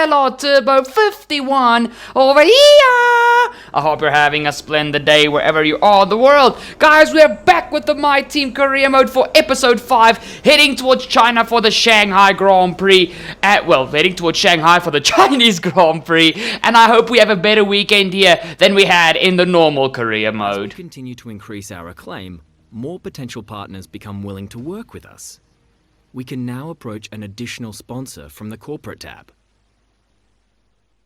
XLR Turbo 51 over here. I hope you're having a splendid day wherever you are in the world. Guys, we're back with the My Team Career Mode for episode 5, heading towards China for the Shanghai Grand Prix. Heading towards Shanghai for the Chinese Grand Prix, and I hope we have a better weekend here than we had in the normal career mode. As we continue to increase our acclaim, more potential partners become willing to work with us. We can now approach an additional sponsor from the corporate tab.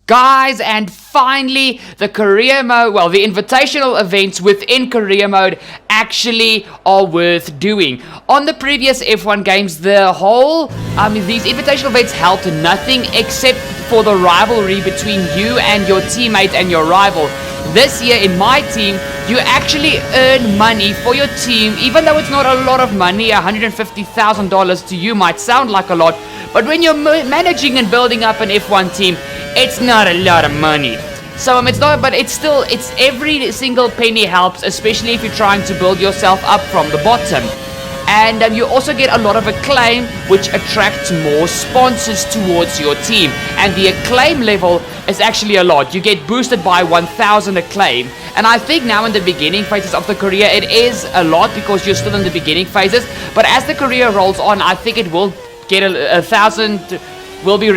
Guys, and finally, the career mode, the invitational events within career mode actually are worth doing. On the previous F1 games, these invitational events helped nothing except for the rivalry between you and your teammate and your rival. This year in my team, you actually earn money for your team, even though it's not a lot of money. $150,000 to you might sound like a lot, but when you're managing and building up an F1 team, it's not a lot of money. So it's not, but it's every single penny helps, especially if you're trying to build yourself up from the bottom. And you also get a lot of acclaim, which attracts more sponsors towards your team. And the acclaim level is actually a lot. You get boosted by 1,000 acclaim. And I think now in the beginning phases of the career, it is a lot because you're still in the beginning phases. But as the career rolls on, I think it will get 1,000... will be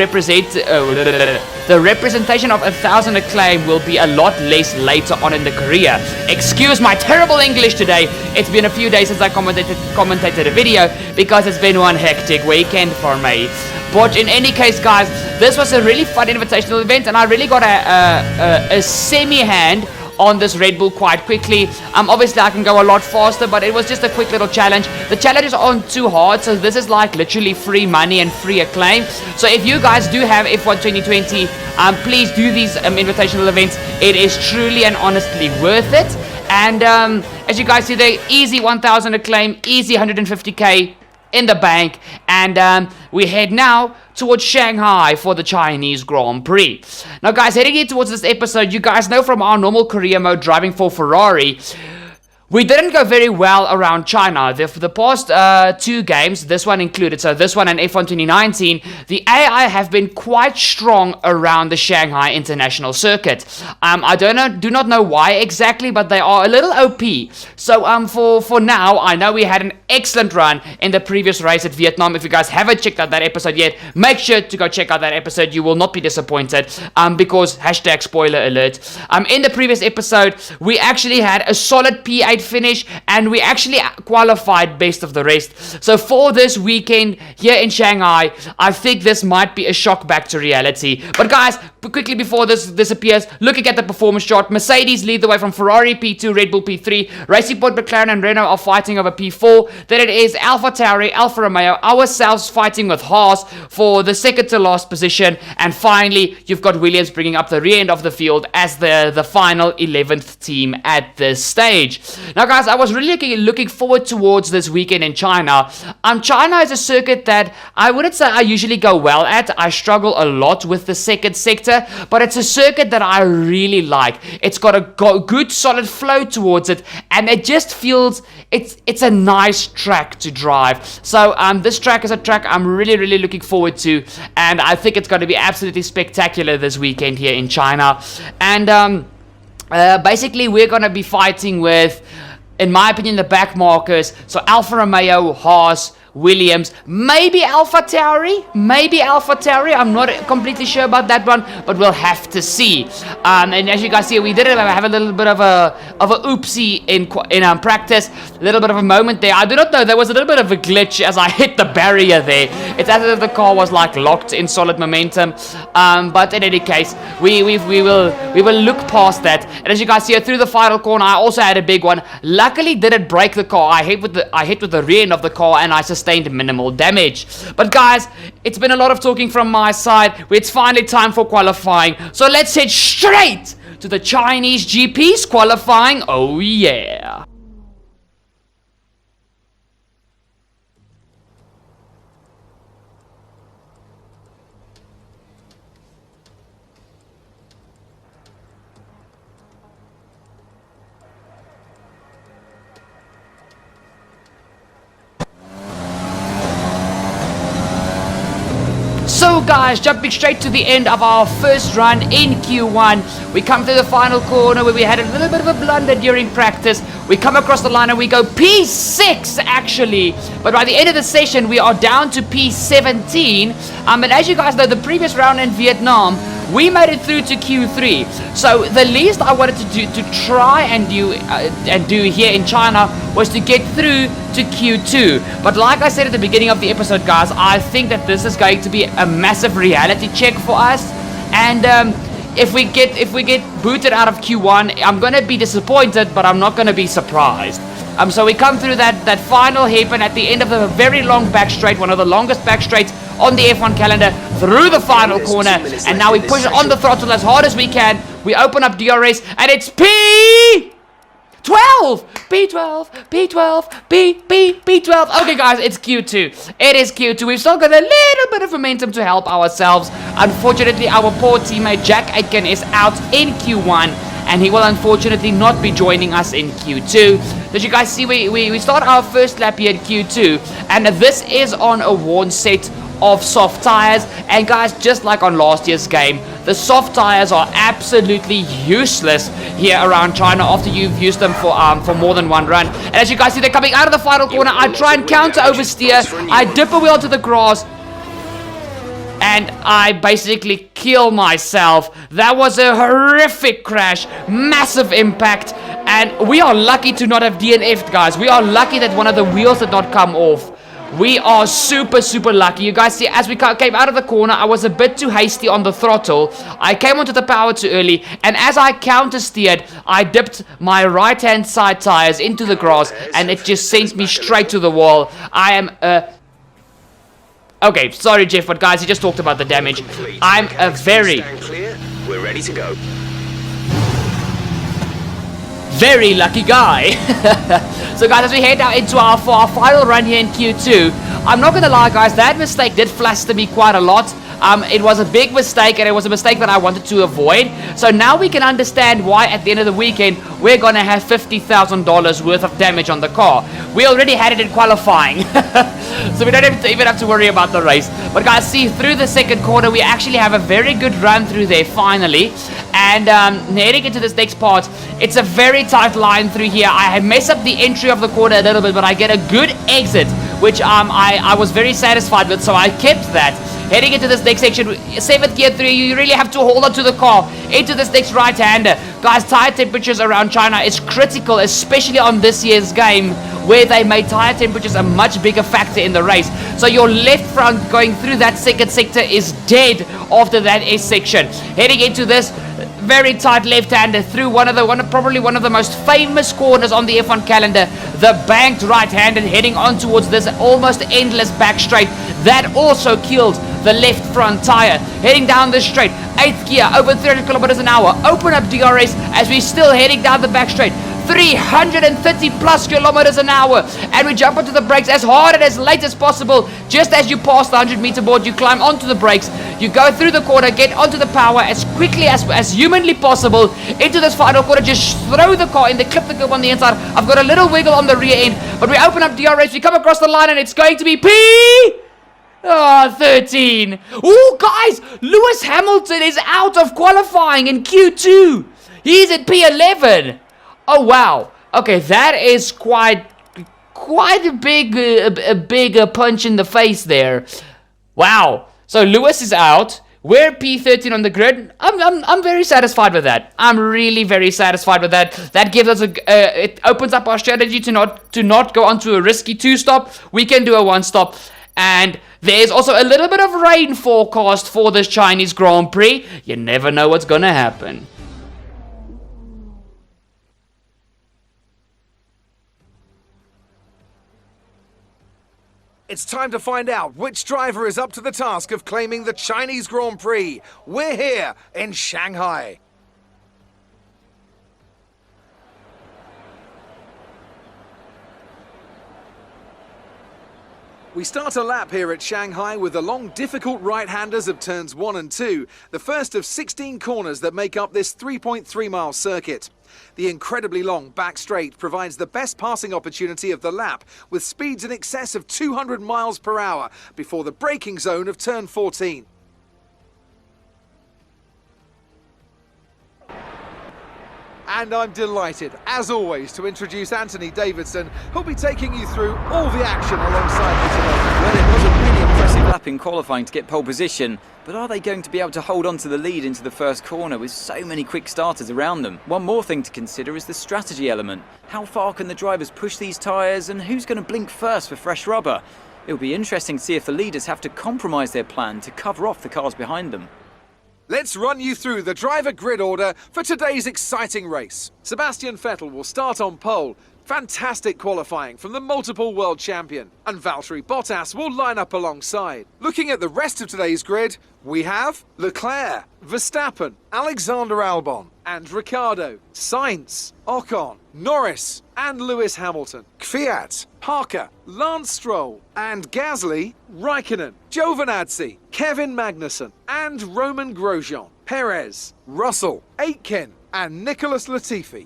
the representation of 1,000 acclaim will be a lot less later on in the career. Excuse my terrible English today. It's been a few days since I commentated a video because it's been one hectic weekend for me. But in any case, guys, this was a really fun invitational event, and I really got a semi-hand on this Red Bull quite quickly. Obviously I can go a lot faster, but it was just a quick little challenge. The challenges aren't too hard, so this is like literally free money and free acclaim. So if you guys do have F1 2020, please do these invitational events. It is truly and honestly worth it. And as you guys see there, easy 1,000 acclaim, easy 150k in the bank, and we head now towards Shanghai for the Chinese Grand Prix. Now guys, heading in towards this episode, you guys know from our normal career mode driving for Ferrari, we didn't go very well around China. For the past 2 games, this one included, so this one and F1 2019, the AI have been quite strong around the Shanghai International Circuit. I do not know why exactly, but they are a little OP. So for now, I know we had an excellent run in the previous race at Vietnam. If you guys haven't checked out that episode yet, make sure to go check out that episode. You will not be disappointed because hashtag spoiler alert. In the previous episode, we actually had a solid P8 finish, and we actually qualified best of the rest. So for this weekend here in Shanghai, I think this might be a shock back to reality. But guys, quickly before this disappears, looking at the performance chart, Mercedes lead the way from Ferrari P2, Red Bull P3, Racing Point, McLaren and Renault are fighting over P4. Then it is AlphaTauri, Alfa Romeo, ourselves fighting with Haas for the second to last position, and finally you've got Williams bringing up the rear end of the field as the final 11th team at this stage. Now guys, I was really looking forward towards this weekend in China. China is a circuit that I wouldn't say I usually go well at. I struggle a lot with the second sector, but it's a circuit that I really like. It's got a good solid flow towards it, and it just feels it's a nice track to drive. So this track is a track I'm really looking forward to, and I think it's going to be absolutely spectacular this weekend here in China. And basically we're going to be fighting with, in my opinion, the back markers. So Alfa Romeo, Haas, Williams, maybe AlphaTauri, I'm not completely sure about that one, but we'll have to see. And as you guys see, we did have a little bit of a oopsie in practice, a little bit of a moment there. I do not know, there was a little bit of a glitch as I hit the barrier there. It's as if the car was like locked in solid momentum. But in any case, we will look past that. And as you guys see, through the final corner, I also had a big one. Luckily, didn't break the car. I hit with the rear end of the car, and I sustained minimal damage. But guys, it's been a lot of talking from my side. It's finally time for qualifying. So let's head straight to the Chinese GP's qualifying. Oh yeah. So guys, jumping straight to the end of our first run in Q1, we come to the final corner where we had a little bit of a blunder during practice. We come across the line and we go P6 actually, but by the end of the session we are down to P17. And as you guys know, the previous round in Vietnam, we made it through to Q3. So the least I wanted to try and do here in China was to get through to Q2. But like I said at the beginning of the episode, guys, I think that this is going to be a massive reality check for us. And if we get booted out of Q1, I'm gonna be disappointed, but I'm not gonna be surprised. So we come through that final hairpin at the end of a very long back straight, one of the longest back straights on the F1 calendar, through the final corner, and now we push on the throttle as hard as we can. We open up DRS, and it's P12, P12, P12, P12. Okay, guys, it's Q2. It is Q2. We've still got a little bit of momentum to help ourselves. Unfortunately, our poor teammate Jack Aitken is out in Q1, and he will unfortunately not be joining us in Q2. Did you guys see we start our first lap here in Q2, and this is on a worn set of soft tires. And guys, just like on last year's game, the soft tires are absolutely useless here around China after you've used them for more than one run. And as you guys see, they're coming out of the final corner. I try and counter oversteer, I dip a wheel to the grass, and I basically kill myself. That was a horrific crash, massive impact, and we are lucky to not have DNF'd, guys. We are lucky that one of the wheels did not come off. We are super lucky. You guys see, as we came out of the corner, I was a bit too hasty on the throttle. I came onto the power too early, and as I counter-steered, I dipped my right-hand side tires into the grass, and it just sent me straight to the wall. I am okay, sorry Jeff, but guys, he just talked about the damage. I'm a very... We're ready to go. Very lucky guy. So guys, as we head now into our final run here in Q2, I'm not gonna lie guys, that mistake did fluster me quite a lot. It was a big mistake, and it was a mistake that I wanted to avoid. So now we can understand why at the end of the weekend we're gonna have $50,000 worth of damage on the car. We already had it in qualifying, so we don't even have to worry about the race. But guys, see, through the second corner we actually have a very good run through there finally. And heading into this next part, it's a very tight line through here. I mess up the entry of the corner a little bit, but I get a good exit, which I was very satisfied with, so I kept that. Heading into this next section, 7th gear 3, you really have to hold on to the car into this next right-hander. Guys, tire temperatures around China is critical, especially on this year's game, where they made tire temperatures a much bigger factor in the race. So your left front going through that second sector is dead after that S section. Heading into this very tight left-hander through probably one of the most famous corners on the F1 calendar, the banked right-hander, heading on towards this almost endless back straight that also killed the left front tire. Heading down this straight, 8th gear, over 300 kilometers an hour, open up DRS as we're still heading down the back straight, 330 plus kilometers an hour, and we jump onto the brakes as hard and as late as possible. Just as you pass the 100-meter board, you climb onto the brakes, you go through the corner, get onto the power as quickly as humanly possible into this final corner. Just throw the car in, the clip the curb on the inside. I've got a little wiggle on the rear end, but we open up DRS, we come across the line, and it's going to be 13. Oh, guys, Lewis Hamilton is out of qualifying in Q2. He's at P11. Oh, wow. Okay, that is quite a big punch in the face there. Wow. So Lewis is out. We're P13 on the grid. I'm very satisfied with that. I'm really very satisfied with that. That gives us it opens up our strategy to not go onto a risky 2-stop. We can do a 1-stop. And there's also a little bit of rain forecast for this Chinese Grand Prix. You never know what's gonna happen. It's time to find out which driver is up to the task of claiming the Chinese Grand Prix. We're here in Shanghai. We start a lap here at Shanghai with the long, difficult right-handers of turns 1 and 2, the first of 16 corners that make up this 3.3-mile circuit. The incredibly long back straight provides the best passing opportunity of the lap, with speeds in excess of 200 miles per hour before the braking zone of turn 14. And I'm delighted, as always, to introduce Anthony Davidson, who'll be taking you through all the action alongside me today. Well, it was a really impressive lap in qualifying to get pole position, but are they going to be able to hold on to the lead into the first corner with so many quick starters around them? One more thing to consider is the strategy element. How far can the drivers push these tyres, and who's going to blink first for fresh rubber? It'll be interesting to see if the leaders have to compromise their plan to cover off the cars behind them. Let's run you through the driver grid order for today's exciting race. Sebastian Vettel will start on pole. Fantastic qualifying from the multiple world champion. And Valtteri Bottas will line up alongside. Looking at the rest of today's grid, we have Leclerc, Verstappen, Alexander Albon, and Ricciardo, Sainz, Ocon, Norris, and Lewis Hamilton, Kvyat, Parker, Lance Stroll, and Gasly, Raikkonen, Giovinazzi, Kevin Magnussen, and Roman Grosjean, Perez, Russell, Aitken, and Nicholas Latifi.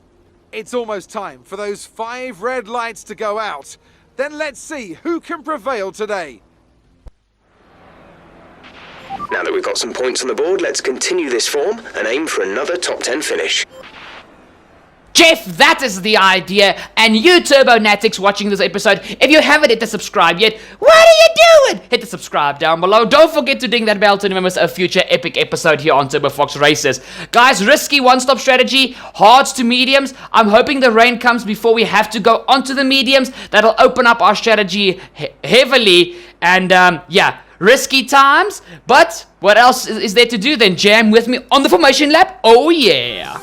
It's almost time for those 5 red lights to go out. Then let's see who can prevail today. Now that we've got some points on the board, let's continue this form and aim for another top 10 finish. Jeff, that is the idea. And you Turbonatics watching this episode, if you haven't hit the subscribe yet, what are you doing? Hit the subscribe down below. Don't forget to ding that bell to remember a future epic episode here on Turbo Fox Races. Guys, risky one-stop strategy, hards to mediums. I'm hoping the rain comes before we have to go onto the mediums. That'll open up our strategy heavily. And yeah, risky times. But what else is there to do then? Jam with me on the formation lap? Oh yeah.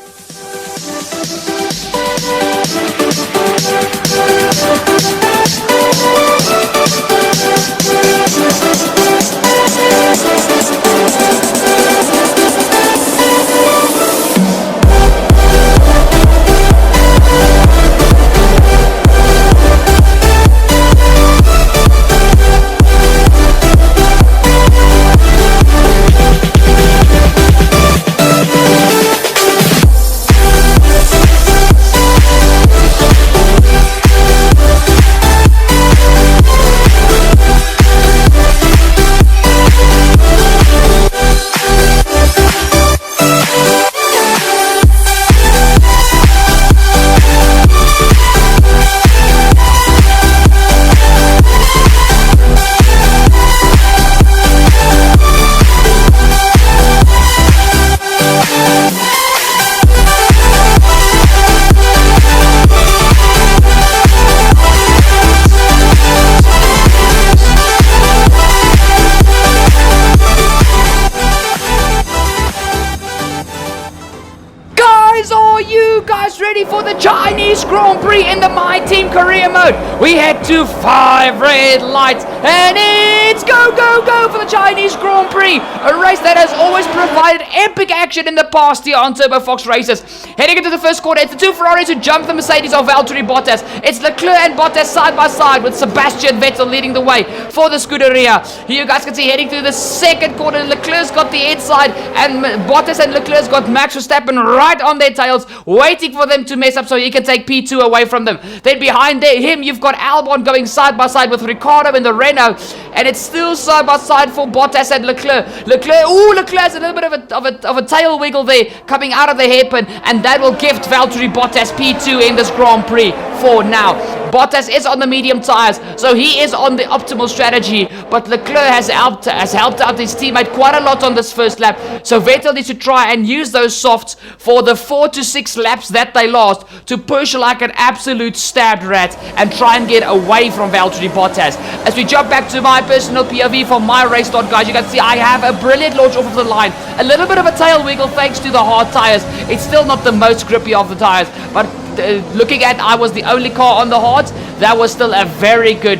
Ready for the Chinese Grand Prix in the My Team career mode. We head to 5 red lights and it's go, go, go for the Chinese Grand Prix. A race that has always provided epic action in the past here on Turbo Fox Races. Heading into the first quarter, it's the 2 Ferraris who jump the Mercedes of Valtteri Bottas. It's Leclerc and Bottas side by side with Sebastian Vettel leading the way for the Scuderia. Here you guys can see heading through the second quarter, Leclerc's got the inside and Bottas and Leclerc's got Max Verstappen right on their tails, waiting for them to mess up so he can take P2 away from them. Then behind him, you've got Albon going side by side with Ricciardo in the Renault, and it's still side by side for Bottas and Leclerc. Leclerc has a little bit of a tail wiggle there coming out of the hairpin, and that will gift Valtteri Bottas P2 in this Grand Prix for now. Bottas is on the medium tires, so he is on the optimal strategy, but Leclerc has helped out his teammate quite a lot on this first lap, so Vettel needs to try and use those softs for the 4 to 6 laps that they lost to push like an absolute stabbed rat and try and get away from Valtteri Bottas. As we jump back to my personal POV from my race start, guys, you can see I have a brilliant launch off of the line, a little bit of a tail wiggle thanks to the hard tires. It's still not the most grippy of the tires, but looking at I was the only car on the hards, that was still a very good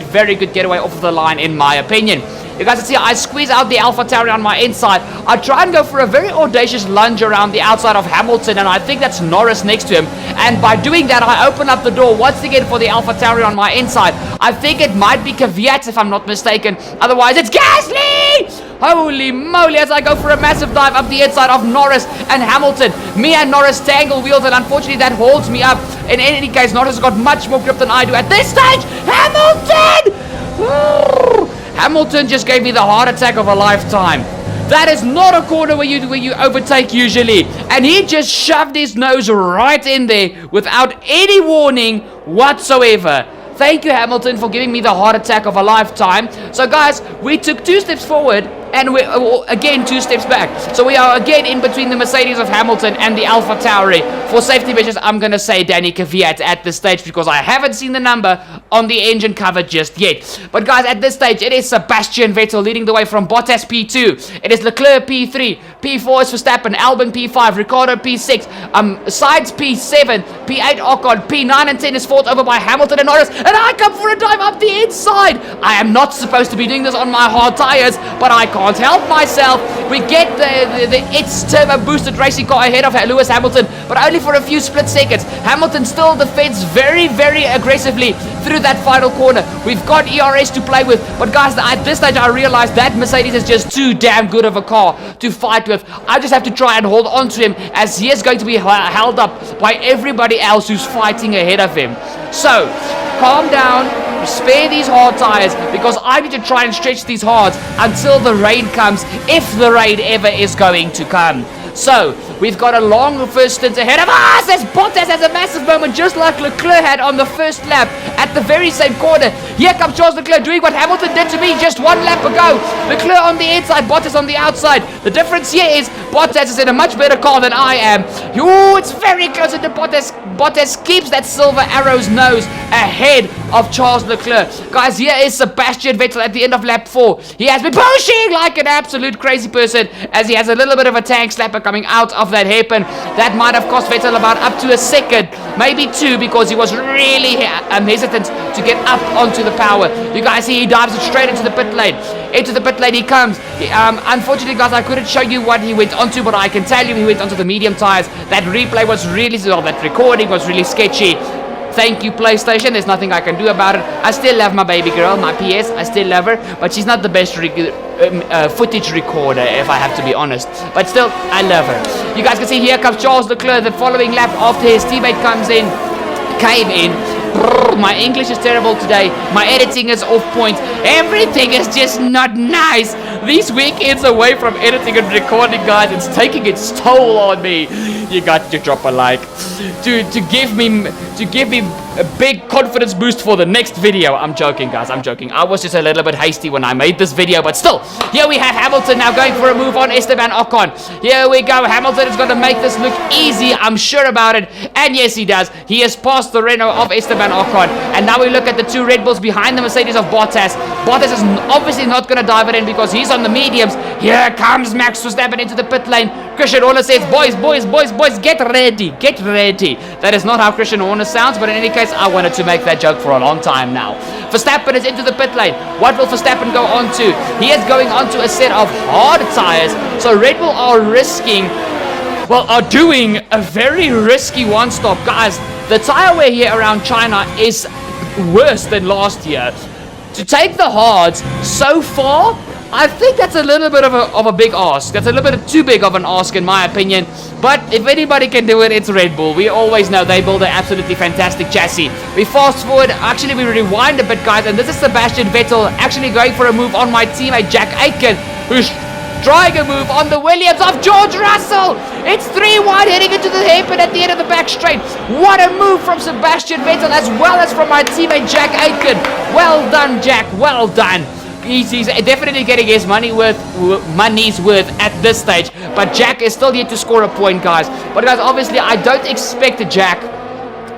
getaway off of the line in my opinion. You guys can see I squeeze out the AlphaTauri on my inside. I try and go for a very audacious lunge around the outside of Hamilton, and I think that's Norris next to him. And by doing that, I open up the door once again for the AlphaTauri on my inside. I think it might be Kvyat if I'm not mistaken. Otherwise, it's Gasly! Holy moly, as I go for a massive dive up the inside of Norris and Hamilton. Me and Norris tangle wheels, and unfortunately that holds me up. In any case, Norris has got much more grip than I do at this stage. Hamilton! Hamilton just gave me the heart attack of a lifetime. That is not a corner where you overtake usually. And he just shoved his nose right in there without any warning whatsoever. Thank you, Hamilton, for giving me the heart attack of a lifetime. So, guys, we took 2 steps forward and we're again 2 steps back. So we are again in between the Mercedes of Hamilton and the AlphaTauri. For safety measures, I'm going to say Danny Kvyat at this stage because I haven't seen the number on the engine cover just yet. But guys, at this stage, it is Sebastian Vettel leading the way from Bottas P2. It is Leclerc P3. P4 is Verstappen. Albon P5. Ricciardo P6. Sainz P7. P8 Ocon. P9 and 10 is fought over by Hamilton and Norris. And I come for a dive up the inside. I am not supposed to be doing this on my hard tires, but I can't help myself. We get the It's turbo boosted racing car ahead of Lewis Hamilton, but only for a few split seconds. Hamilton still defends very, very aggressively through that final corner. We've got ERS to play with, but guys, at this stage I realize that Mercedes is just too damn good of a car to fight with. I just have to try and hold on to him as he is going to be held up by everybody else who's fighting ahead of him. So, calm down, spare these hard tires because I need to try and stretch these hards until the rain comes, if the rain ever is going to come. So, we've got a long first stint ahead of us as Bottas has a massive moment just like Leclerc had on the first lap at the very same corner. Here comes Charles Leclerc doing what Hamilton did to me just 1 lap ago. Leclerc on the inside, Bottas on the outside. The difference here is Bottas is in a much better car than I am. Ooh, it's very close to Bottas. Bottas keeps that silver arrow's nose ahead of Charles Leclerc. Guys, here is Sebastian Vettel at the end of lap 4. He has been pushing like an absolute crazy person as he has a little bit of a tank slapper coming out of that hairpin. That might have cost Vettel about up to a second, maybe 2, because he was really hesitant to get up onto the power. You guys see he dives straight into the pit lane. Into the pit lane he comes. Unfortunately, guys, I couldn't show you what he went onto, but I can tell you he went onto the medium tires. That replay was really, that recording was really sketchy. Thank you, PlayStation. There's nothing I can do about it. I still love my baby girl, my PS. I still love her, but she's not the best footage recorder, if I have to be honest. But still, I love her. You guys can see here comes Charles Leclerc. The following lap after his teammate came in. My English is terrible today. My editing is off point. Everything is just not nice. These weekends away from editing and recording, guys, it's taking its toll on me. You got to drop a like to give me a big confidence boost for the next video. I'm joking, guys. I'm joking. I was just a little bit hasty when I made this video, but still, here we have Hamilton now going for a move on Esteban Ocon. Here we go. Hamilton is going to make this look easy. I'm sure about it. And yes, he does. He has passed the Renault of Esteban Ocon. And now we look at the 2 Red Bulls behind the Mercedes of Bottas. Bottas is obviously not going to dive it in because he's on the mediums. Here comes Max Verstappen into the pit lane. Christian Horner says, boys, get ready. Get ready. That is not how Christian Horner sounds, but in any case, I wanted to make that joke for a long time now. Verstappen is into the pit lane. What will Verstappen go on to? He is going on to a set of hard tires. So Red Bull are doing a very risky one-stop. Guys, the tire wear here around China is worse than last year. To take the hards so far, I think that's a little bit of a big ask. That's a little bit too big of an ask in my opinion. But if anybody can do it, it's Red Bull. We always know they build an absolutely fantastic chassis. We fast forward, actually we rewind a bit, guys, and this is Sebastian Vettel actually going for a move on my teammate Jack Aitken, who's trying a move on the Williams of George Russell. It's 3 wide heading into the hairpin at the end of the back straight. What a move from Sebastian Vettel as well as from my teammate Jack Aitken. Well done, Jack. Well done. He's definitely getting his money's worth at this stage. But Jack is still yet to score a point, guys. But guys, obviously, I don't expect Jack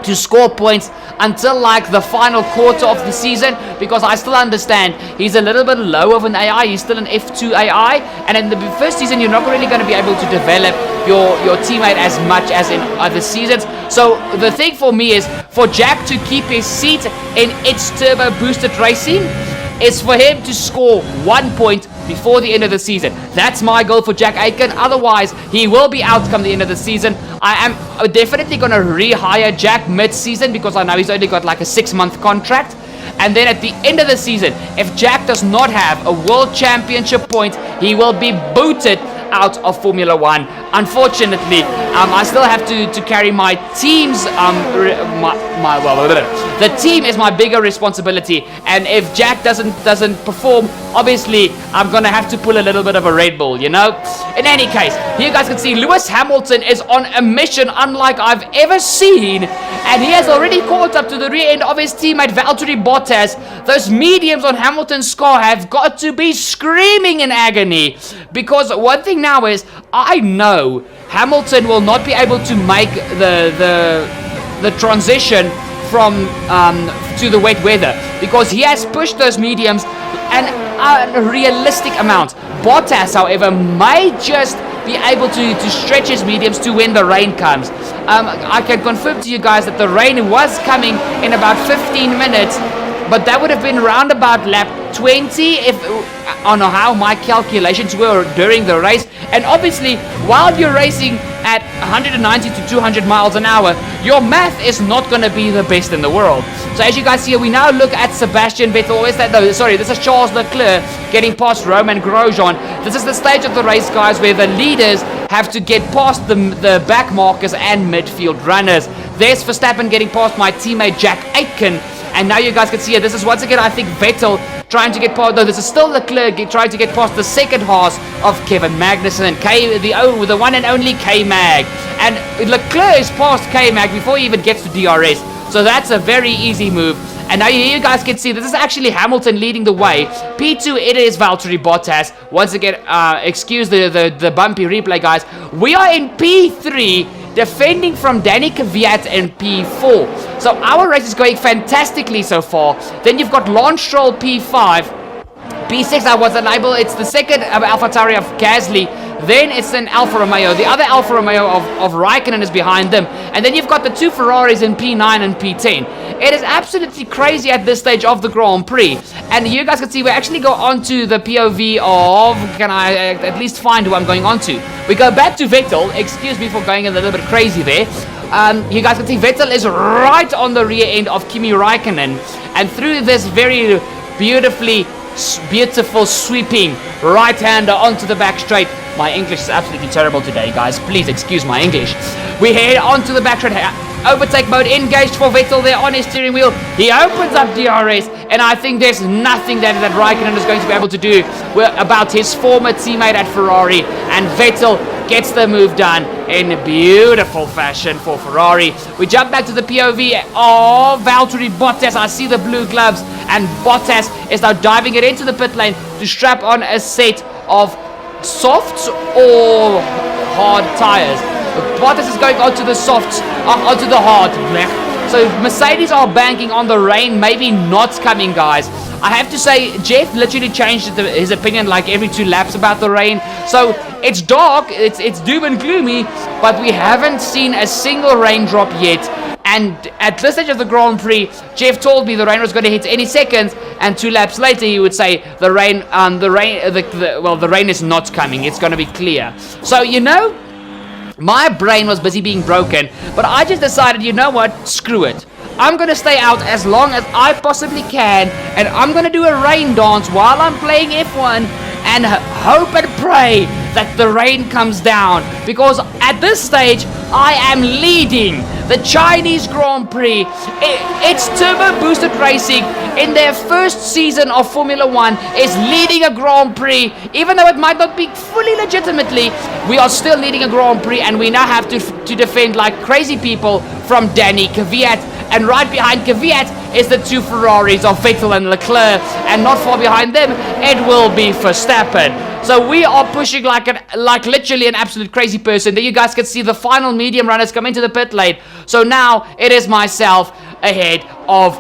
to score points until like the final quarter of the season, because I still understand he's a little bit low of an AI. He's still an F2 AI, and in the first season you're not really going to be able to develop your teammate as much as in other seasons. So the thing for me is for Jack to keep his seat in its turbo boosted racing is for him to score 1 point before the end of the season. That's my goal for Jack Aitken. Otherwise, he will be out come the end of the season. I am definitely going to rehire Jack mid-season because I know he's only got like a 6-month contract. And then at the end of the season, if Jack does not have a World Championship point, he will be booted out of Formula 1. Unfortunately, I still have to carry my team's the team is my bigger responsibility, and if Jack doesn't perform, obviously I'm gonna have to pull a little bit of a Red Bull, you know. In any case, here you guys can see Lewis Hamilton is on a mission unlike I've ever seen, and he has already caught up to the rear end of his teammate Valtteri Bottas. Those mediums on Hamilton's car have got to be screaming in agony, because one thing now is I know Hamilton will not be able to make the transition from to the wet weather because he has pushed those mediums an unrealistic amount. Bottas, however, may just be able to stretch his mediums to when the rain comes. I can confirm to you guys that the rain was coming in about 15 minutes, but that would have been round about lap 20 if on how my calculations were during the race. And obviously, while you're racing at 190 to 200 miles an hour, your math is not going to be the best in the world. So as you guys see, we now look at Sebastian Vettel. This is Charles Leclerc getting past Romain Grosjean. This is the stage of the race, guys, where the leaders have to get past the back markers and midfield runners. There's Verstappen getting past my teammate Jack Aitken. And now you guys can see it. This is once again, I think, Vettel trying to get past. No, this is still Leclerc trying to get past the second half of Kevin Magnussen, the one and only K-Mag. And Leclerc is past K-Mag before he even gets to DRS. So that's a very easy move. And now you guys can see this is actually Hamilton leading the way. P2, it is Valtteri Bottas. Once again, excuse the bumpy replay, guys. We are in P3. Defending from Danny Kvyat in P4. So our race is going fantastically so far. Then you've got Lance Stroll P5. P6 I was unable. It's the second AlphaTauri of Gasly. Then it's an Alfa Romeo. The other Alfa Romeo of Raikkonen is behind them. And then you've got the two Ferraris in P9 and P10. It is absolutely crazy at this stage of the Grand Prix. And you guys can see we actually go on to the POV of... Can I at least find who I'm going on to? We go back to Vettel. Excuse me for going a little bit crazy there. You guys can see Vettel is right on the rear end of Kimi Raikkonen. And through this very beautiful sweeping right-hander onto the back straight. My English is absolutely terrible today, guys. Please excuse my English. We head onto the back straight. Overtake mode engaged for Vettel there on his steering wheel. He opens up DRS, and I think there's nothing that Raikkonen is going to be able to do about his former teammate at Ferrari. And Vettel gets the move done in beautiful fashion for Ferrari. We jump back to the POV of Valtteri Bottas. I see the blue gloves, and Bottas is now diving it into the pit lane to strap on a set of softs or hard tires. Bottas is going onto the softs, onto the hard. So Mercedes are banking on the rain maybe not coming, guys. I have to say, Jeff literally changed his opinion like every 2 laps about the rain. So it's dark, it's doom and gloomy, but we haven't seen a single raindrop yet. And at this stage of the Grand Prix, Jeff told me the rain was going to hit any second, and 2 laps later he would say the rain is not coming. It's going to be clear. So you know, my brain was busy being broken, but I just decided, you know what? Screw it. I'm going to stay out as long as I possibly can, and I'm going to do a rain dance while I'm playing F1 and hope and pray that the rain comes down, because at this stage I am leading the Chinese Grand Prix. It's turbo boosted racing in their first season of Formula 1 is leading a Grand Prix. Even though it might not be fully legitimately, we are still leading a Grand Prix, and we now have to defend like crazy people from Danny Kvyat. And right behind Kvyat is the 2 Ferraris of Vettel and Leclerc, and not far behind them it will be Verstappen. So we are pushing like literally an absolute crazy person. There you guys can see the final medium runners come into the pit lane. So now it is myself ahead of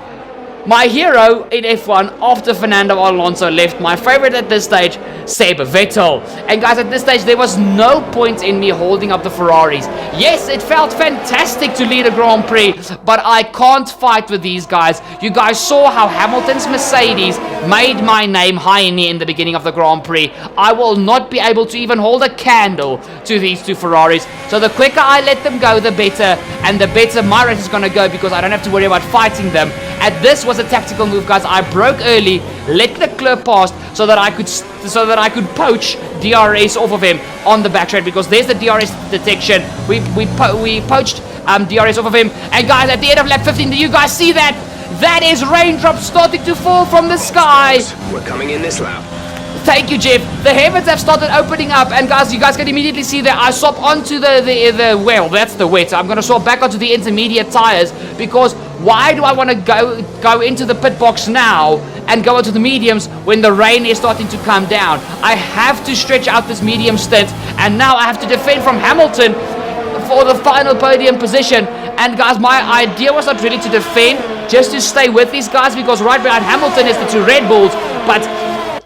my hero in F1 after Fernando Alonso left, my favorite at this stage, Seb Vettel. And guys, at this stage, there was no point in me holding up the Ferraris. Yes, it felt fantastic to lead a Grand Prix, but I can't fight with these guys. You guys saw how Hamilton's Mercedes made my name Heine in the beginning of the Grand Prix. I will not be able to even hold a candle to these two Ferraris. So the quicker I let them go, the better. And the better my race is going to go, because I don't have to worry about fighting them. And this was a tactical move, guys. I broke early, let Leclerc pass so that I could poach DRS off of him on the backstraight, because there's the DRS detection. We poached DRS off of him. And guys, at the end of lap 15, do you guys see that? That is raindrops starting to fall from the sky. We're coming in this lap. Thank you, Jeff. The heavens have started opening up, and guys, you guys can immediately see that I swap onto the well, that's the wet. I'm going to swap back onto the intermediate tires, because why do I want to go into the pit box now and go into the mediums when the rain is starting to come down? I have to stretch out this medium stint, and now I have to defend from Hamilton for the final podium position. And guys, my idea was not really to defend, just to stay with these guys, because right behind Hamilton is the two Red Bulls. But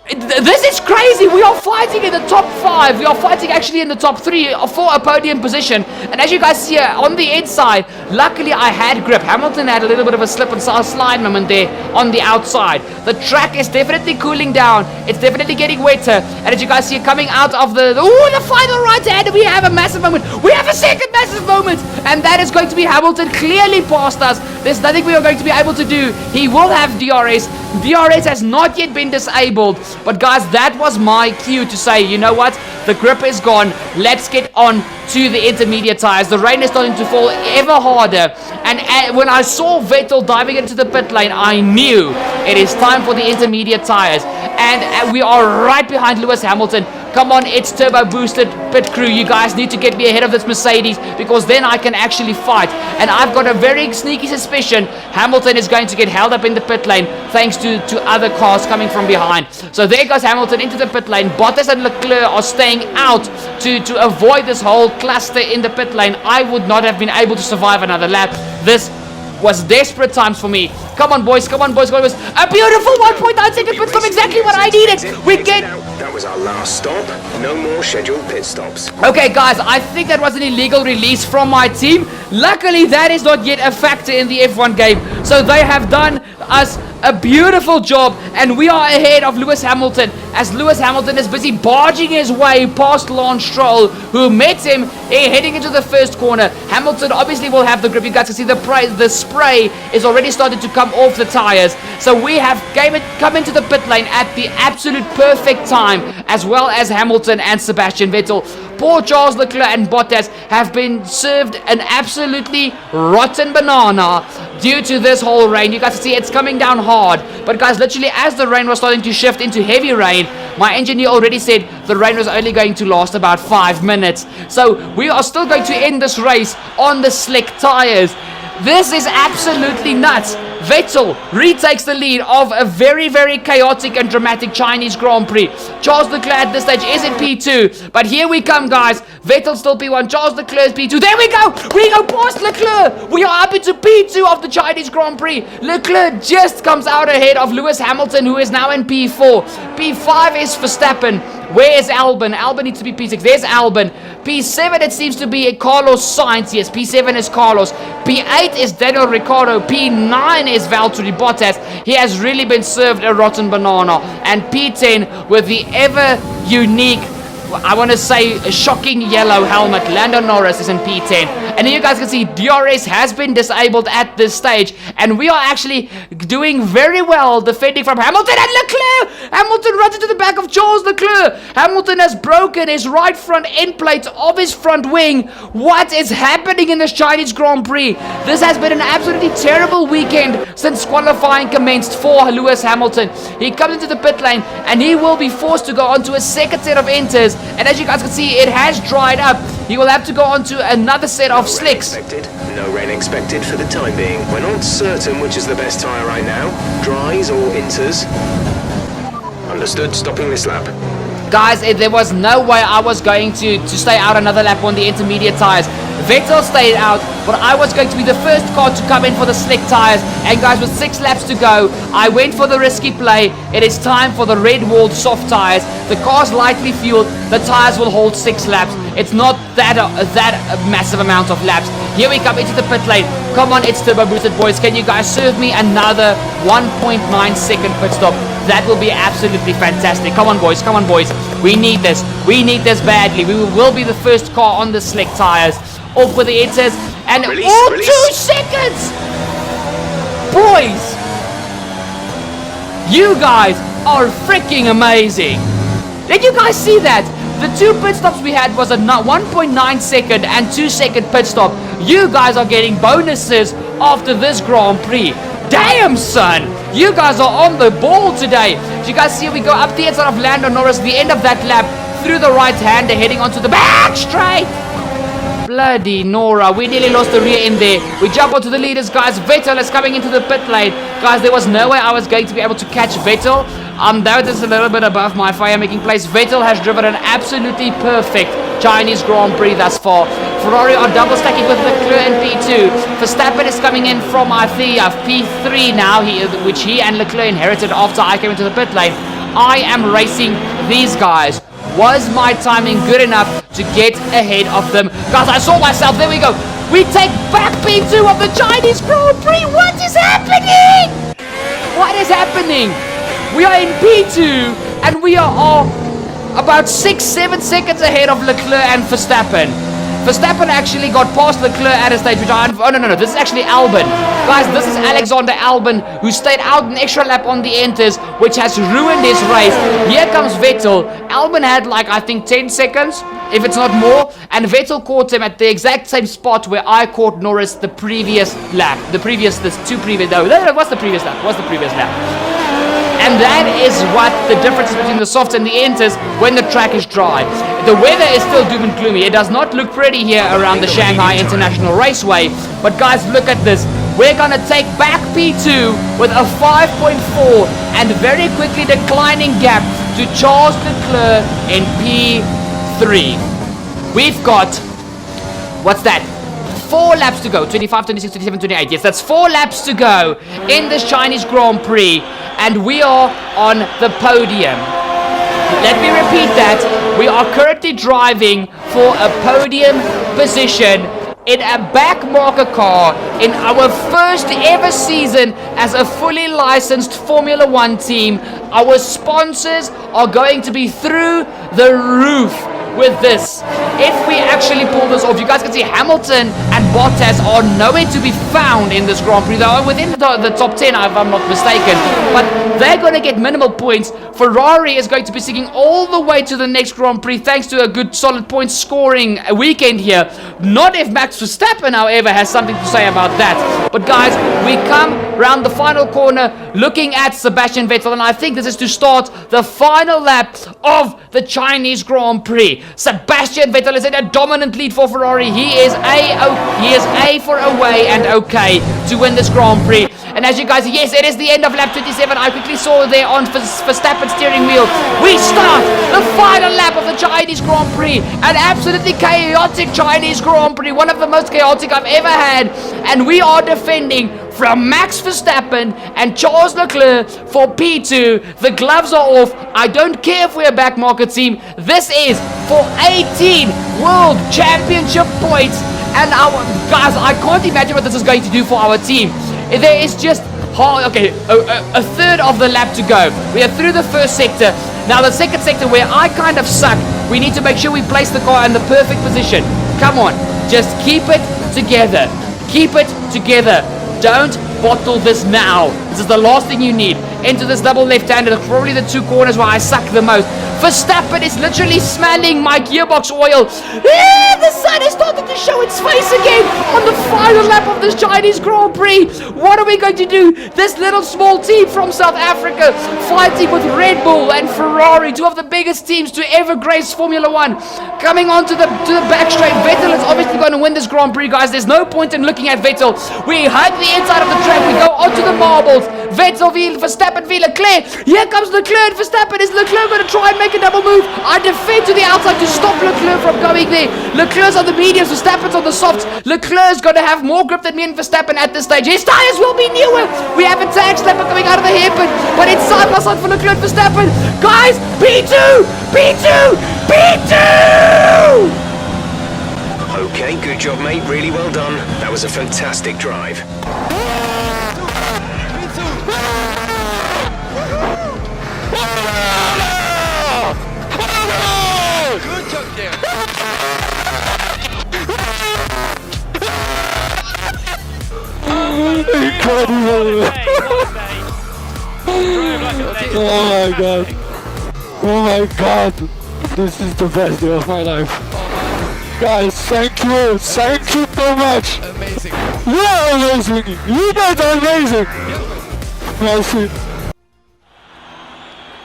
this is crazy. We are fighting in the top 5. We are fighting actually in the top 3 for a podium position. And as you guys see here on the inside, luckily I had grip. Hamilton had a little bit of a slip and slide moment there on the outside. The track is definitely cooling down. It's definitely getting wetter. And as you guys see coming out of the final right hand, we have a massive moment. We have a second massive moment. And that is going to be Hamilton clearly past us. There's nothing we are going to be able to do. He will have DRS. DRS has not yet been disabled. But guys, that was my cue to say, you know what? The grip is gone. Let's get on to the intermediate tires. The rain is starting to fall ever harder. And when I saw Vettel diving into the pit lane, I knew it is time for the intermediate tires. And we are right behind Lewis Hamilton. Come on, it's turbo boosted pit crew. You guys need to get me ahead of this Mercedes, because then I can actually fight. And I've got a very sneaky suspicion Hamilton is going to get held up in the pit lane thanks to other cars coming from behind. So there goes Hamilton into the pit lane. Bottas and Leclerc are staying out to avoid this whole cluster in the pit lane. I would not have been able to survive another lap. This was desperate times for me. Come on, boys. Come on, boys. Come on, boys. A beautiful 1.9 second pit stop. Exactly what I needed. We get... That was our last stop. No more scheduled pit stops. Okay, guys. I think that was an illegal release from my team. Luckily, that is not yet a factor in the F1 game. So they have done us a beautiful job, and we are ahead of Lewis Hamilton, as Lewis Hamilton is busy barging his way past Lance Stroll, who met him heading into the first corner. Hamilton obviously will have the grip. You guys can see the spray is already starting to come off the tires. So we have come into the pit lane at the absolute perfect time, as well as Hamilton and Sebastian Vettel. Poor Charles Leclerc and Bottas have been served an absolutely rotten banana due to this whole rain. You guys can see it's coming down hard. But guys, literally as the rain was starting to shift into heavy rain, my engineer already said the rain was only going to last about 5 minutes. So we are still going to end this race on the slick tires. This is absolutely nuts. Vettel retakes the lead of a very, very chaotic and dramatic Chinese Grand Prix. Charles Leclerc at this stage is in P2. But here we come, guys. Vettel still P1. Charles Leclerc is P2. There we go. We go past Leclerc. We are up into P2 of the Chinese Grand Prix. Leclerc just comes out ahead of Lewis Hamilton, who is now in P4. P5 is Verstappen. Where is Albon? Albon needs to be P6. There's Albon. P7, it seems to be Carlos Sainz. Yes, P7 is Carlos. P8 is Daniel Ricciardo. P9 is Valtteri Bottas. He has really been served a rotten banana. And P10 with the ever unique, I want to say, a shocking yellow helmet, Lando Norris is in P10. And here you guys can see DRS has been disabled at this stage. And we are actually doing very well defending from Hamilton and Leclerc. Hamilton runs into the back of Charles Leclerc. Hamilton has broken his right front end plate of his front wing. What is happening in this Chinese Grand Prix? This has been an absolutely terrible weekend since qualifying commenced for Lewis Hamilton. He comes into the pit lane and he will be forced to go onto a second set of enters. And as you guys can see, it has dried up. He will have to go on to another set of slicks. No rain expected for the time being. We're not certain which is the best tyre right now, dries or inters. Understood, stopping this lap. Guys, there was no way I was going to stay out another lap on the intermediate tires. Vettel stayed out, but I was going to be the first car to come in for the slick tires. And guys, with 6 laps to go, I went for the risky play. It is time for the red-walled soft tires. The car's lightly fueled. The tires will hold 6 laps. It's not that massive amount of laps. Here we come into the pit lane. Come on, it's turbo boosted, boys. Can you guys serve me another 1.9 second pit stop? That will be absolutely fantastic. Come on, boys. Come on, boys. We need this. We need this badly. We will be the first car on the slick tires. Off with the enters. And Release. 2 seconds! Boys! You guys are freaking amazing. Did you guys see that? The 2 pit stops we had was a 1.9 second and 2 second pit stop. You guys are getting bonuses after this Grand Prix. Damn, son! You guys are on the ball today. So you guys see we go up the inside of Lando Norris, the end of that lap, through the right-hander, heading onto the back straight. Bloody Nora, we nearly lost the rear end there. We jump onto the leaders, guys. Vettel is coming into the pit lane. Guys, there was no way I was going to be able to catch Vettel. Though it is a little bit above my fire-making place. Vettel has driven an absolutely perfect Chinese Grand Prix thus far. Ferrari are double stacking with Leclerc in P2. Verstappen is coming in from, I think, P3 now, which he and Leclerc inherited after I came into the pit lane. I am racing these guys. Was my timing good enough to get ahead of them? Guys, I saw myself. There we go. We take back P2 of the Chinese Grand Prix. What is happening? What is happening? We are in P2 and we are about 6-7 seconds ahead of Leclerc and Verstappen. Verstappen actually got past Leclerc at a stage, which no, this is actually Albon. Guys, this is Alexander Albon, who stayed out an extra lap on the enters, which has ruined his race. Here comes Vettel. Albon had like, I think, 10 seconds, if it's not more, and Vettel caught him at the exact same spot where I caught Norris the previous lap. It was the previous lap. And that is what the difference is between the softs and the enters when the track is dry. The weather is still doom and gloomy. It does not look pretty here around the Shanghai International Raceway. But guys, look at this. We're going to take back P2 with a 5.4 and very quickly declining gap to Charles Leclerc in P3. We've got, what's that? 4 laps to go. 25, 26, 27, 28. Yes, that's 4 laps to go in this Chinese Grand Prix. And we are on the podium. Let me repeat that. We are currently driving for a podium position in a back marker car in our first ever season as a fully licensed Formula 1 team. Our sponsors are going to be through the roof with this. If we actually pull this off, you guys can see Hamilton and Bottas are nowhere to be found in this Grand Prix. They are within the top 10, if I'm not mistaken, but they're going to get minimal points. Ferrari is going to be sticking all the way to the next Grand Prix thanks to a good solid point scoring weekend here. Not if Max Verstappen, however, has something to say about that. But guys, we come round the final corner looking at Sebastian Vettel, and I think this is to start the final lap of the Chinese Grand Prix. Sebastian Vettel is in a dominant lead for Ferrari. He is A for away and okay to win this Grand Prix. And as you guys see, yes, it is the end of lap 27. I quickly saw there on Verstappen's steering wheel. We start the final lap of the Chinese Grand Prix. An absolutely chaotic Chinese Grand Prix. One of the most chaotic I've ever had. And we are defending from Max Verstappen and Charles Leclerc for P2. The gloves are off. I don't care if we're a back market team. This is for 18 World Championship points. And guys, I can't imagine what this is going to do for our team. There is just a third of the lap to go. We are through the first sector. Now the second sector where I kind of suck, we need to make sure we place the car in the perfect position. Come on, just keep it together. Keep it together. Don't bottle this now. This is the last thing you need. Into this double left-hander, probably the 2 corners where I suck the most. Verstappen is literally smelling my gearbox oil. The sun is starting to show its face again on the final lap of this Chinese Grand Prix. What are we going to do? This little small team from South Africa fighting with Red Bull and Ferrari, 2 of the biggest teams to ever grace Formula 1. Coming on to the back straight. Vettel is obviously going to win this Grand Prix, guys. There's no point in looking at Vettel. We hug the inside of the track. We go onto the marbles. Vettel v Verstappen v Leclerc. Here comes Leclerc and Verstappen. Is Leclerc going to try and make a double move? I defend to the outside to stop Leclerc from going there. Leclerc's on the mediums, Verstappen's on the softs. Leclerc's going to have more grip than me and Verstappen at this stage. His tyres will be newer. We have a tag slapper coming out of the hairpin, but it's side by side for Leclerc and Verstappen. Guys, P2! P2! P2! Okay, good job, mate. Really well done. That was a fantastic drive. Good job there. Incredible! Oh my god! Oh my god! This is the best day of my life. Guys, thank you so much! Amazing. You're amazing! You guys are amazing! Merci.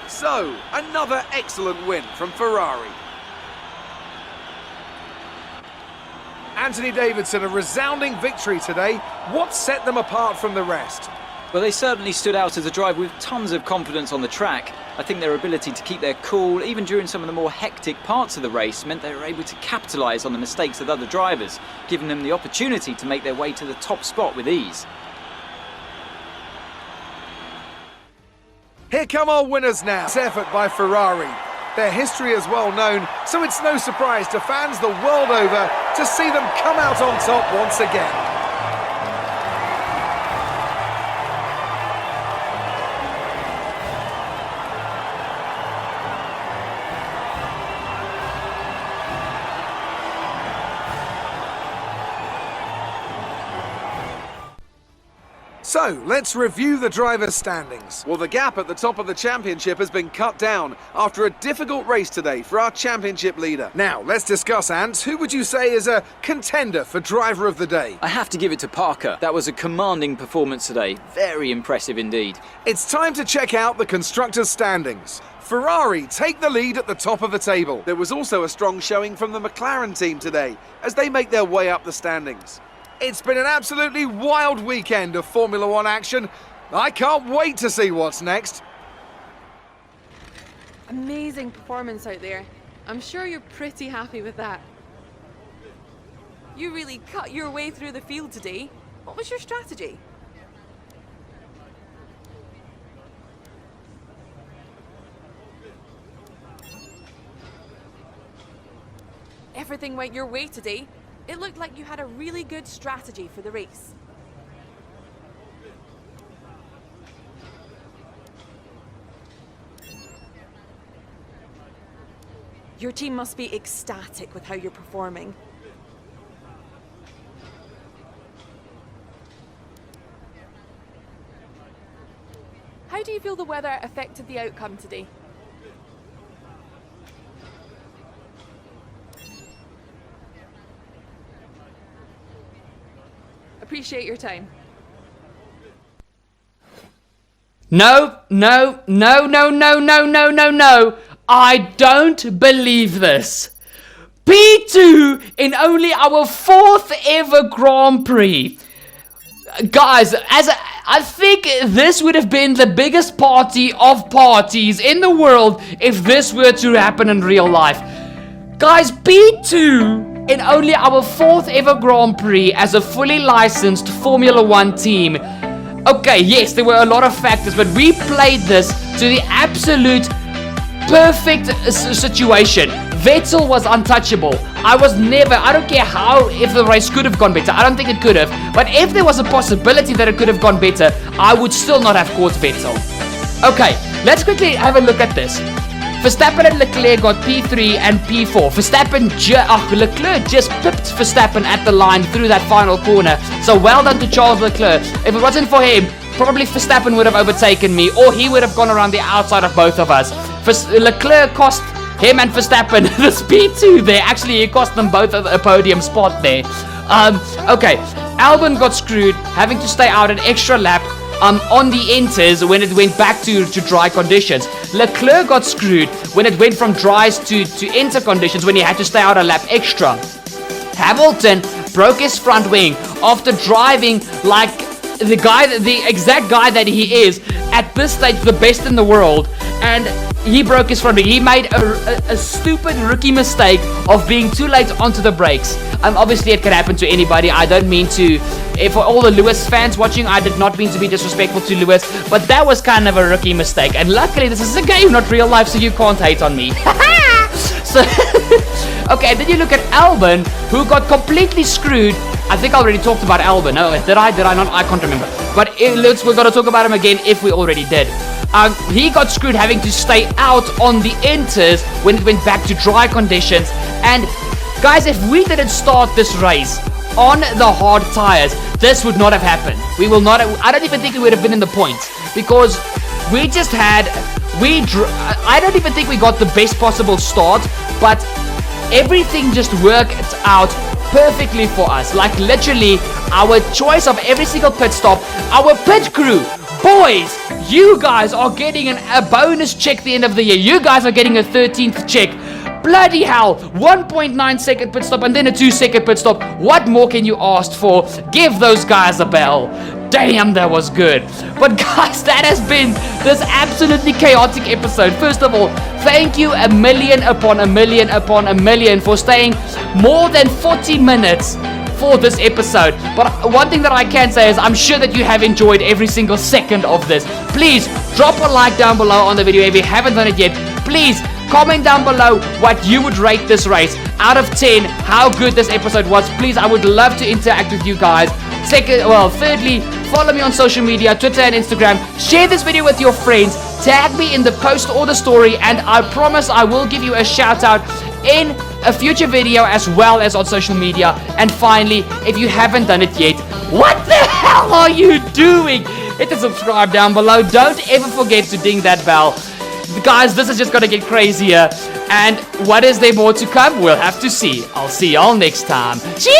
So, another excellent win from Ferrari. Anthony Davidson, a resounding victory today. What set them apart from the rest? Well, they certainly stood out as a drive with tons of confidence on the track. I think their ability to keep their cool, even during some of the more hectic parts of the race, meant they were able to capitalise on the mistakes of other drivers, giving them the opportunity to make their way to the top spot with ease. Here come our winners now. This effort by Ferrari. Their history is well known, so it's no surprise to fans the world over to see them come out on top once again. So, let's review the drivers' standings. Well, the gap at the top of the championship has been cut down after a difficult race today for our championship leader. Now, let's discuss, Ants. Who would you say is a contender for driver of the day? I have to give it to Parker. That was a commanding performance today. Very impressive indeed. It's time to check out the constructors' standings. Ferrari take the lead at the top of the table. There was also a strong showing from the McLaren team today as they make their way up the standings. It's been an absolutely wild weekend of Formula One action. I can't wait to see what's next. Amazing performance out there. I'm sure you're pretty happy with that. You really cut your way through the field today. What was your strategy? Everything went your way today. It looked like you had a really good strategy for the race. Your team must be ecstatic with how you're performing. How do you feel the weather affected the outcome today? Appreciate your time. No. I don't believe this. P2 in only our 4th ever Grand Prix. Guys, I think this would have been the biggest party of parties in the world if this were to happen in real life. Guys, P2 in only our 4th ever Grand Prix as a fully licensed Formula One team. Okay, yes, there were a lot of factors, but we played this to the absolute perfect situation. Vettel was untouchable. I don't care how, if the race could have gone better. I don't think it could have. But if there was a possibility that it could have gone better, I would still not have caught Vettel. Okay, let's quickly have a look at this. Verstappen and Leclerc got P3 and P4. Leclerc just pipped Verstappen at the line through that final corner. So well done to Charles Leclerc. If it wasn't for him, probably Verstappen would have overtaken me, or he would have gone around the outside of both of us. Leclerc cost him and Verstappen the P2 there. Actually, he cost them both a podium spot there. Okay, Albon got screwed, having to stay out an extra lap on the inters when it went back to dry conditions. Leclerc got screwed when it went from dries to inter conditions when he had to stay out a lap extra. Hamilton broke his front wing after driving like the exact guy that he is, at this stage, the best in the world, and he broke his front wing. He made a stupid rookie mistake of being too late onto the brakes. Obviously, it can happen to anybody. I don't mean to, for all the Lewis fans watching, I did not mean to be disrespectful to Lewis, but that was kind of a rookie mistake. And luckily, this is a game, not real life, so you can't hate on me. So, okay, then you look at Albon, who got completely screwed. I think I already talked about Albon. No, did I not? I can't remember. But we're going to talk about him again if we already did. He got screwed having to stay out on the inters when it went back to dry conditions. And guys, if we didn't start this race on the hard tires, this would not have happened. We will not have, I don't even think we would have been in the points, because we just had, I don't even think we got the best possible start, but everything just worked out perfectly for us. Like literally, our choice of every single pit stop, our pit crew, boys, you guys are getting a bonus check at the end of the year. You guys are getting a 13th check. Bloody hell, 1.9 second pit stop and then a 2-second pit stop. What more can you ask for? Give those guys a bell. Damn, that was good. But guys, that has been this absolutely chaotic episode. First of all, thank you a million upon a million upon a million for staying more than 40 minutes for this episode. But one thing that I can say is I'm sure that you have enjoyed every single second of this. Please drop a like down below on the video if you haven't done it yet. Please comment down below what you would rate this race out of 10, how good this episode was. Please, I would love to interact with you guys. Thirdly, follow me on social media, Twitter and Instagram. Share this video with your friends. Tag me in the post or the story, and I promise I will give you a shout out in a future video as well as on social media. And finally, if you haven't done it yet, what the hell are you doing? Hit the subscribe down below. Don't ever forget to ding that bell. Guys, this is just gonna get crazier. And what is there more to come? We'll have to see. I'll see y'all next time. Cheers!